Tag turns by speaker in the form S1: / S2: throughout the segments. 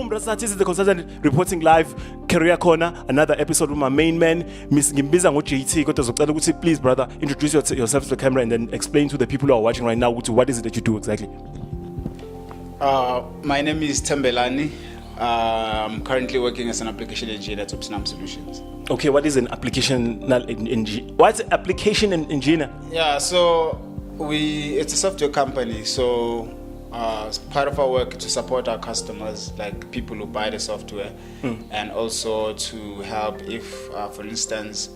S1: Brasat is the consultant reporting live Career Corner, another episode with my main man, Miss Gimbiza JT. Please, brother, introduce yourself to the camera and then explain to the people who are watching right now what is it that you do exactly.
S2: My name is Thembelani. I'm currently working as an application engineer at Optinam Solutions.
S1: Okay, what is an application engineer? What's application engineer?
S2: Yeah, so it's a software company. So part of our work to support our customers, like people who buy the software, and also to help if, for instance,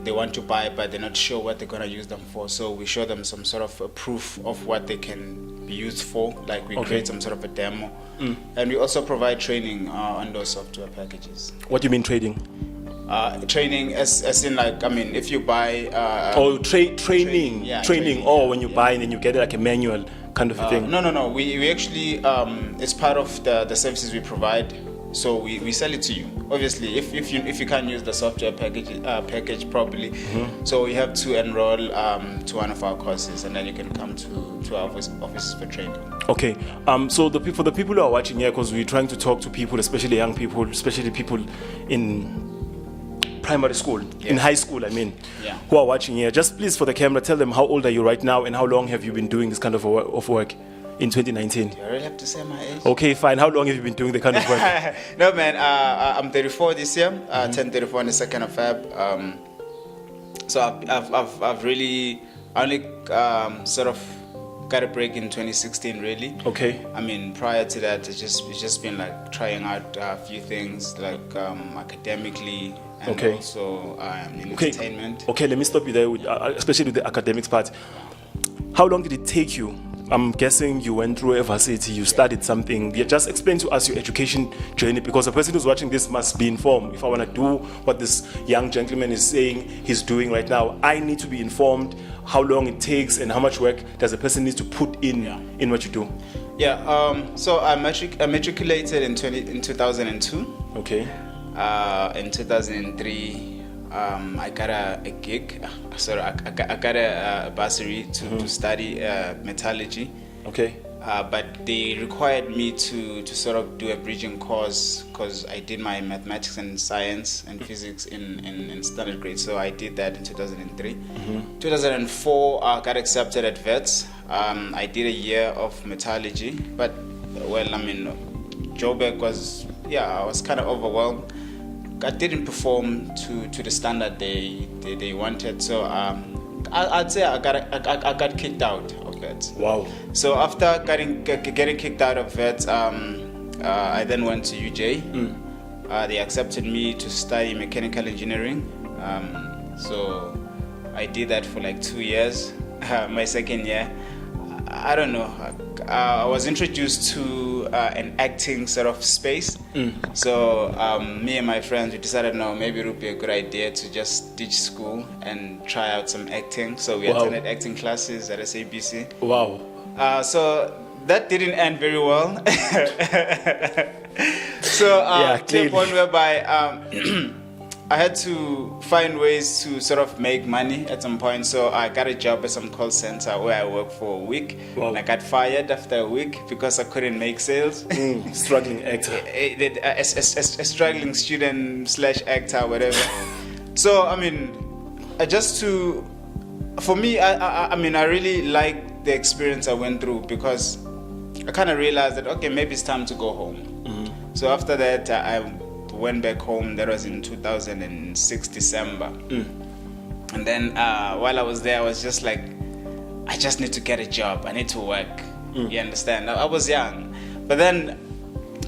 S2: they want to buy but they're not sure what they're going to use them for. So we show them some sort of a proof of what they can be used for, like we create some sort of a demo. And we also provide training on those software packages.
S1: What do you mean trading?
S2: Training as in, like, I mean, if you buy
S1: training. When you buy and then you get it like a manual kind of a thing.
S2: No, we actually it's part of the services we provide, so we sell it to you. Obviously, if you can't use the software package properly, so you have to enroll to one of our courses, and then you can come to our offices for training. Okay,
S1: so for the people who are watching here, because we're trying to talk to people, especially young people, especially people in primary school, in high school, I mean, who are watching here, just please, for the camera, tell them how old are you right now and how long have you been doing this kind of work in 2019?
S2: Do I really have to say my age?
S1: Okay, fine. How long have you been doing the kind of work?
S2: No, man, I'm 34 this year, turned 34 on the 2nd of Feb. So I've really only sort of got a break in 2016, really.
S1: Okay.
S2: I mean, prior to that, it's just been like trying out a few things, like academically, and also in entertainment.
S1: Okay, let me stop you there, especially with the academics part. How long did it take you? I'm guessing you went through a varsity, you studied something. Just explain to us your education journey, because the person who's watching this must be informed. If I want to do what this young gentleman is saying he's doing right now, I need to be informed how long it takes and how much work does a person need to put in what you do.
S2: So I matriculated in 2002.
S1: Okay.
S2: In 2003, I got a gig. Sorry, I got a bursary to study metallurgy.
S1: Okay.
S2: But they required me to sort of do a bridging course, because I did my mathematics and science and physics in standard grade. So I did that in 2003. 2004, I got accepted at Wits. I did a year of metallurgy, but well, I mean, Joburg was, I was kind of overwhelmed. I didn't perform to the standard they wanted, so I'd say I got kicked out of Wits.
S1: Wow! So
S2: after getting kicked out of Wits, I then went to UJ. They accepted me to study mechanical engineering. So I did that for like 2 years. My second year, I don't know. I was introduced to an acting sort of space. So me and my friends, we decided, no, maybe it would be a good idea to just ditch school and try out some acting. So we attended acting classes at SABC.
S1: Wow.
S2: So that didn't end very well. So to a point whereby I had to find ways to sort of make money at some point. So I got a job at some call center where I worked for a week.
S1: Wow.
S2: And I got fired after a week because I couldn't make sales.
S1: Struggling actor.
S2: A struggling student / actor, whatever. So, I mean, for me, I mean, I really liked the experience I went through, because I kind of realized that, okay, maybe it's time to go home. So after that, I went back home. That was in 2006 December. And then while I was there, I was just like, I just need to get a job, I need to work. You understand? I was young, but then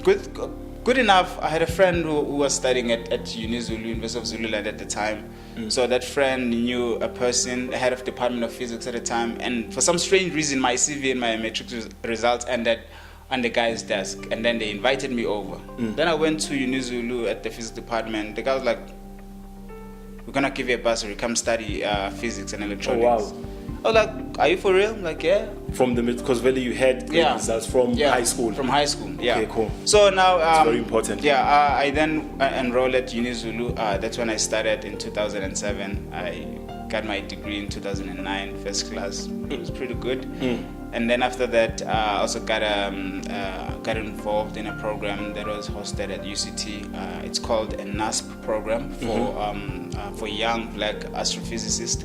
S2: good enough, I had a friend who was studying at University of Zululand at the time. So that friend knew a person, the head of Department of Physics at the time, and for some strange reason my CV and my matric results ended on the guy's desk, and then they invited me over. Then I went to Unizulu at the physics department. The guy was like, we're gonna give you a bursary, come study physics and electronics.
S1: Oh, wow.
S2: I was like, are you for real? I'm like, yeah.
S1: From the, because really you had great results from high school.
S2: From high school, yeah.
S1: Okay, cool.
S2: So now,
S1: it's very important.
S2: Yeah, I then enrolled at Unizulu. That's when I started in 2007. I got my degree in 2009, first class. It was pretty good. And then after that, I also got involved in a program that was hosted at UCT. It's called a NASP program for young black astrophysicists.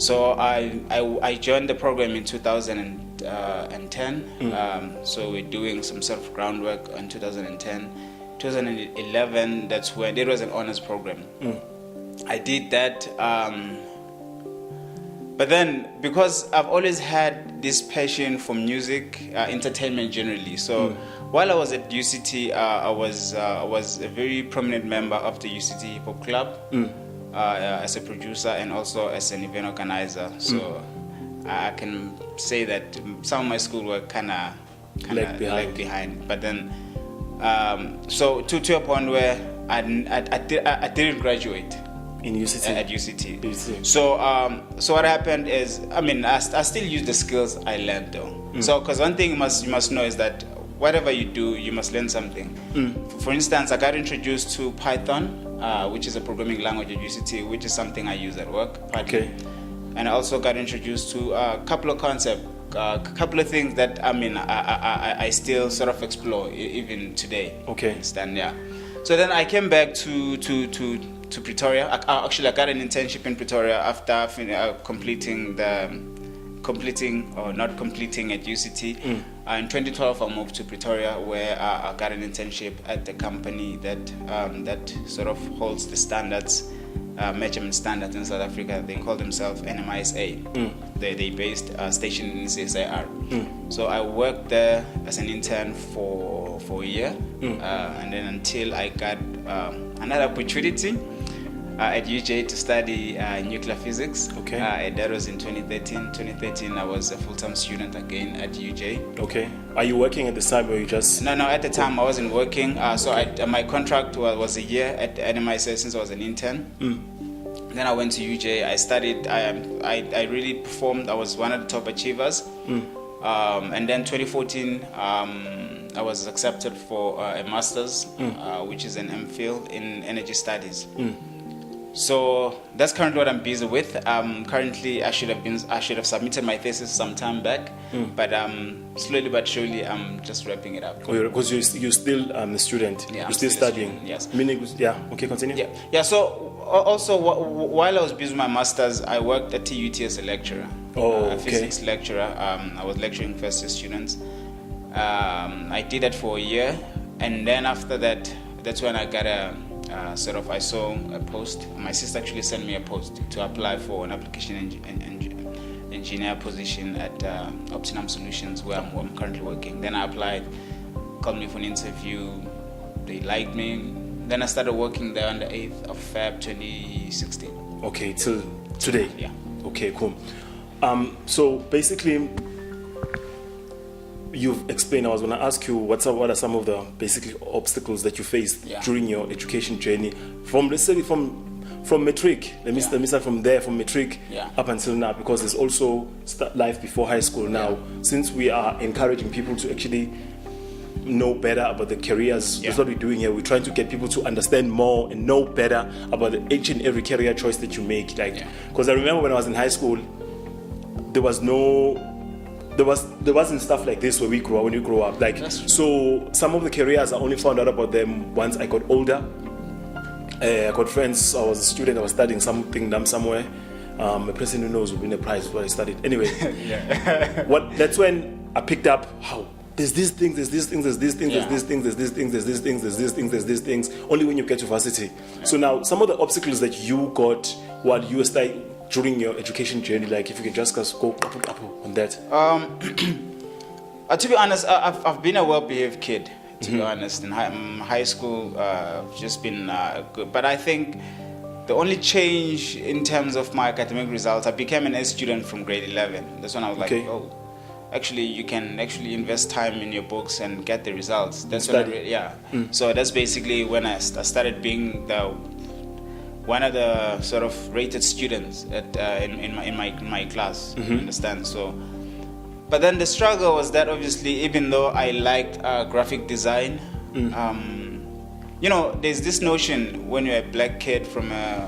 S2: So I joined the program in 2010. So we're doing some sort of groundwork in 2010. 2011, that's when it was an honors program. I did that. But then, because I've always had this passion for music, entertainment generally. So while I was at UCT, I was a very prominent member of the UCT Hip Hop Club as a producer and also as an event organizer. So I can say that some of my schoolwork kind of lag behind. But then, so to a point where I didn't graduate.
S1: In UCT?
S2: At UCT. So what happened is, I still use the skills I learned though. So, because one thing you must know is that whatever you do, you must learn something. For instance, I got introduced to Python, which is a programming language at UCT, which is something I use at work.
S1: Okay.
S2: And I also got introduced to a couple of concepts, a couple of things that I still sort of explore even today. Okay. Understand? Yeah. So then I came back to Pretoria. I got an internship in Pretoria after completing at UCT. In 2012, I moved to Pretoria, where I got an internship at the company that sort of holds the standards, measurement standards in South Africa. They call themselves NMISA. They based stationed in CSIR. So I worked there as an intern for a year, and then until I got another opportunity at UJ to study nuclear physics.
S1: Okay.
S2: That was in 2013. 2013, I was a full-time student again at UJ.
S1: Okay. Are you working at the time, or you just?
S2: No. At the time, I wasn't working. My contract was a year at NMISA since I was an intern. Then I went to UJ. I studied. I really performed. I was one of the top achievers. And then 2014, I was accepted for a master's, which is an MPhil in energy studies. So that's currently what I'm busy with. Currently, I should have submitted my thesis some time back, but slowly but surely, I'm just wrapping it up.
S1: Oh, because you're still a student.
S2: Yeah,
S1: you're still studying.
S2: Yes.
S1: Meaning, yeah. Okay, continue.
S2: Yeah. So also, while I was busy with my masters, I worked at TUT as a lecturer. A physics lecturer. I was lecturing first year students. I did that for a year, and then after that, that's when I got I saw a post. My sister actually sent me a post to apply for an application engineer position at Optimum Solutions, where I'm currently working. Then I applied, called me for an interview. They liked me. Then I started working there on the 8th of Feb 2016.
S1: Okay, till today?
S2: Yeah.
S1: Okay, cool. So basically, you've explained. I was going to ask you what are some of the basically obstacles that you faced during your education journey, from matric. Let me start from there, from matric up until now, because there's also life before high school now. Since we are encouraging people to actually know better about the careers, that's what we're doing here. We're trying to get people to understand more and know better about each and every career choice that you make. Because I remember when I was in high school, there wasn't stuff like this when we grow up. So some of the careers I only found out about them once I got older. I got friends. I was a student. I was studying something somewhere. A person who knows will win a prize for what I studied. Anyway, that's when I picked up how there's these things. Only when you get to varsity. So now some of the obstacles that you got while you were studying during your education journey, like if you can just go up on that.
S2: To be honest, I've been a well-behaved kid. To be honest, in high school, just been good. But I think the only change in terms of my academic results, I became an A student from grade 11. That's when I was like, actually, you can actually invest time in your books and get the results. That's when So that's basically when I started being one of the sort of rated students in my class. You understand? So, but then the struggle was that obviously, even though I liked graphic design, there's this notion when you're a black kid from a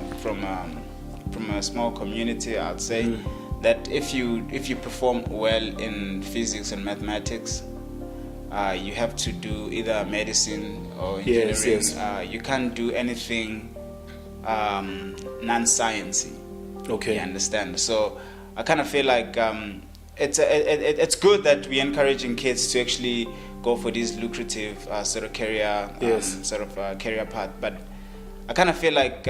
S2: small community, I'd say, that if you perform well in physics and mathematics, you have to do either medicine or engineering.
S1: Yes.
S2: You can't do anything non-sciencey.
S1: Okay.
S2: You understand? So I kind of feel like it's good that we're encouraging kids to actually go for this lucrative sort of career, career path. But I kind of feel like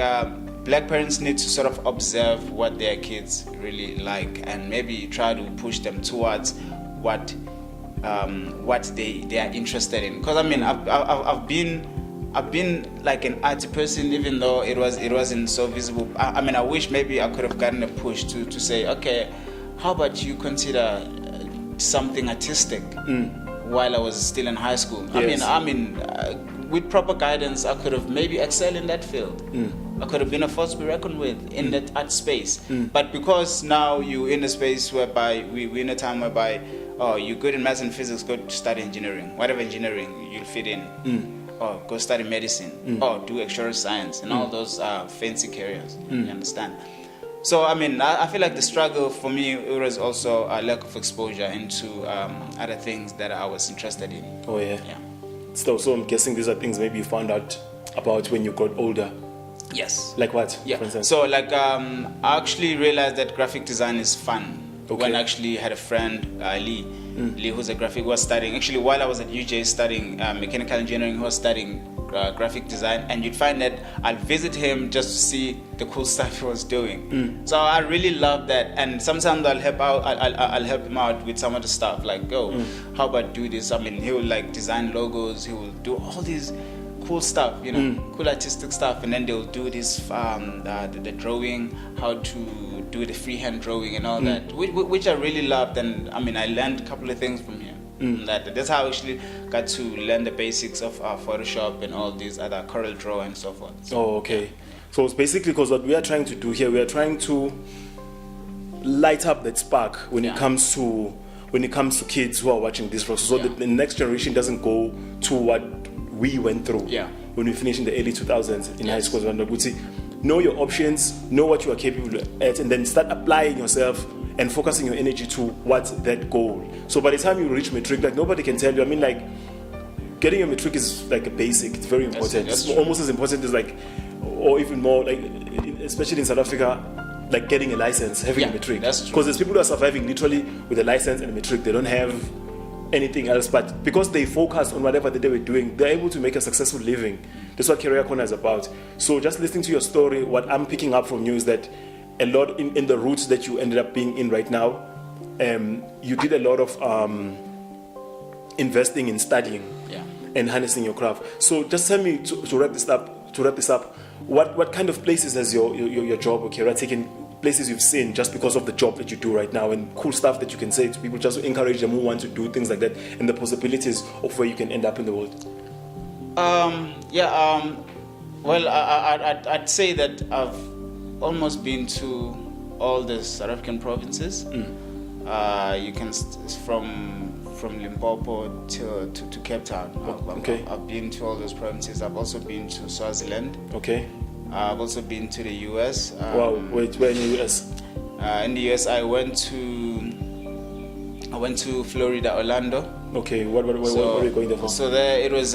S2: black parents need to sort of observe what their kids really like and maybe try to push them towards what they are interested in. Because I mean, I've been like an arty person, even though it wasn't so visible. I mean, I wish maybe I could have gotten a push to say, okay, how about you consider something artistic while I was still in high school?
S1: Yes.
S2: I mean, with proper guidance, I could have maybe excelled in that field. I could have been a force to be reckoned with in that art space. But because now you're in a space whereby we're in a time whereby, oh, you're good in maths and physics, go study engineering. Whatever engineering you'll fit in. Or go study medicine. Or do external science and all those fancy careers. You understand? So, I mean, I feel like the struggle for me, it was also a lack of exposure into other things that I was interested in.
S1: Oh, yeah.
S2: Yeah.
S1: So I'm guessing these are things maybe you found out about when you got older.
S2: Yes.
S1: Like what?
S2: Yeah.
S1: For instance?
S2: So, like, I actually realized that graphic design is fun.
S1: Okay.
S2: When I actually had a friend, Lee, who's a graphic, was studying. Actually, while I was at UJ studying mechanical engineering, he was studying graphic design, and you'd find that I'd visit him just to see the cool stuff he was doing. So I really love that, and sometimes I'll help him out with some of the stuff, like, how about do this? I mean, he will like design logos, he will do all these cool stuff, you know, cool artistic stuff, and then they'll do this the drawing, how to do the freehand drawing and all that, which I really loved. And I mean, I learned a couple of things from him. That's how I actually got to learn the basics of Photoshop and all these other Corel Draw and so forth.
S1: Oh, okay. So it's basically because what we are trying to do here, we are trying to light up that spark when it comes to kids who are watching this process, so that the next generation doesn't go to what we went through when we finished in the early 2000s in high school. Know your options, know what you are capable at, and then start applying yourself and focusing your energy towards that goal. So by the time you reach matric, like, nobody can tell you. I mean, like, getting your matric is like a basic. It's very important. It's almost as important as, like, or even more, like, especially in South Africa, like getting a license, having a matric.
S2: That's true.
S1: Because there's people who are surviving literally with a license and a matric. They don't have anything else, but because they focus on whatever they were doing, they're able to make a successful living. That's what Career Corner is about. So just listening to your story, what I'm picking up from you is that a lot in the roots that you ended up being in right now, you did a lot of investing in studying and harnessing your craft. So just tell me, to wrap this up, what kind of places has your job or career taken, places you've seen just because of the job that you do right now, and cool stuff that you can say to people just to encourage them who want to do things like that, and the possibilities of where you can end up in the world?
S2: Well, I'd say that I've almost been to all the South African provinces. You can from Limpopo to Cape Town. I've been to all those provinces. I've also been to Swaziland.
S1: Okay.
S2: I've also been to the US.
S1: Wow, where in the US?
S2: In the US, I went to Florida, Orlando.
S1: Okay, where are you going there for?
S2: So there, it was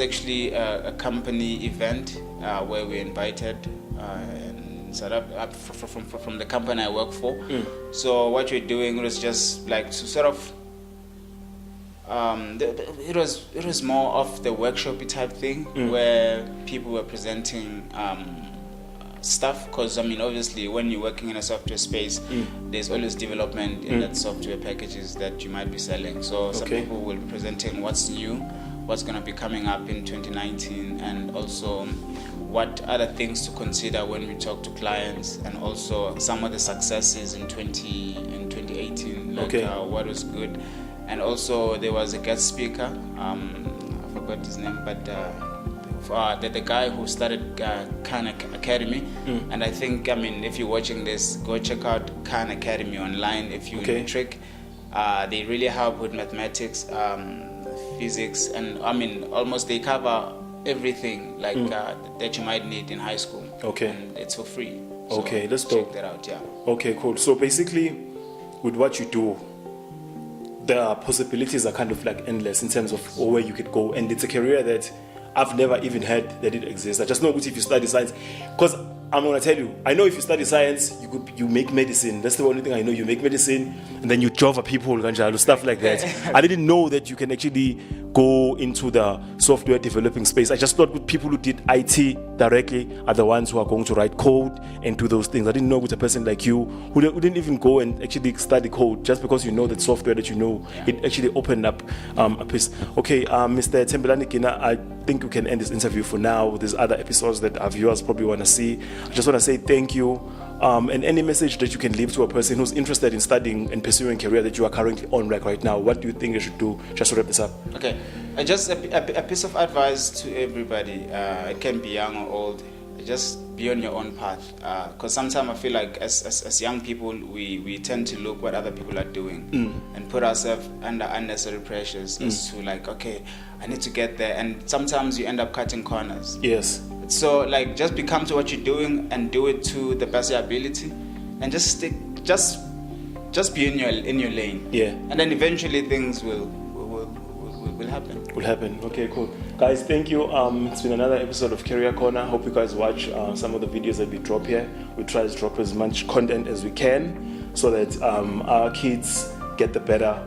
S2: actually a company event where we invited and set up from the company I work for. So what we're doing was just like to sort of it was more of the workshop type thing where people were presenting stuff, because I mean, obviously when you're working in a software space, there's always development in that software packages that you might be selling. So some people will be presenting what's new, what's going to be coming up in 2019, and also what other things to consider when we talk to clients, and also some of the successes in 2018, like what was good. And also there was a guest speaker, I forgot his name, but the guy who started Khan Academy. And I think, I mean, if you're watching this, go check out Khan Academy online if you're in matric. They really help with mathematics, physics, and I mean, almost they cover everything like that you might need in high school. And it's for free. So
S1: Okay, that's
S2: check
S1: dope.
S2: that out. Yeah.
S1: Okay, cool. So basically, with what you do, the possibilities are kind of like endless in terms of where you could go, and it's a career that I've never even heard that it exists. I just know if you study science, because I'm gonna tell you, I know if you study science, you make medicine. That's the only thing I know. You make medicine, and then you java people, kanjalo, stuff like that. I didn't know that you can actually go into the software developing space. I just thought with people who did IT directly are the ones who are going to write code and do those things. I didn't know with a person like you who didn't even go and actually study code just because you know that software that you know, it actually opened up a piece. Okay, Mr. Thembelani Gina, I think we can end this interview for now. There's other episodes that our viewers probably want to see. I just want to say thank you. And any message that you can leave to a person who's interested in studying and pursuing a career that you are currently on right now, what do you think they should do just to wrap this up?
S2: Okay, just a piece of advice to everybody. It can be young or old. Just be on your own path. Because sometimes I feel like as young people, we tend to look what other people are doing and put ourselves under unnecessary pressures as to like, okay, I need to get there. And sometimes you end up cutting corners.
S1: Yes.
S2: So like just become to what you're doing and do it to the best of your ability, and just stick, just be in your lane.
S1: Yeah.
S2: And then eventually things will happen.
S1: Will happen. Okay, cool. Guys, thank you. It's been another episode of Career Corner. Hope you guys watch some of the videos that we drop here. We try to drop as much content as we can so that our kids get the better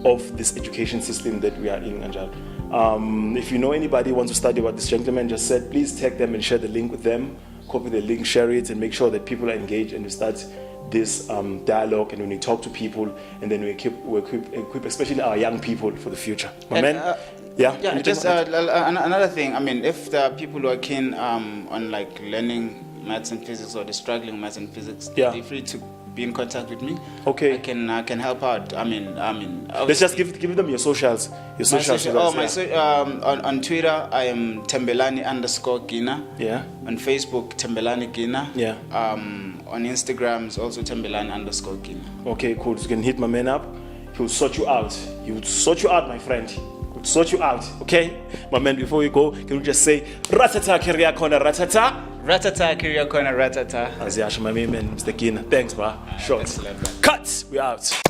S1: of this education system that we are in, Anjal. If you know anybody who wants to study what this gentleman just said, please tag them and share the link with them. Copy the link, share it, and make sure that people are engaged and we start this dialogue. And when we talk to people, and then we equip especially our young people for the future. My man.
S2: Yeah. Just another thing. I mean, if there are people who are keen on like learning maths and physics, or they're struggling with maths and physics, feel free to be in contact with me.
S1: Okay.
S2: I can help out. I mean.
S1: Let's just give them your socials.
S2: On Twitter, I am Thembelani_Gina.
S1: Yeah.
S2: On Facebook, Thembelani Gina.
S1: Yeah.
S2: On Instagram is also Thembelani_Gina.
S1: Okay, cool. So you can hit my man up. He'll sort you out. He will sort you out, my friend. He'll sort you out. Okay, my man. Before we go, can you just say ratata career corner ratata?
S2: Ratata career corner ratata.
S1: As my man, Mr. Gina. Thanks, bro. Short.
S2: Excellent.
S1: Cut. We out.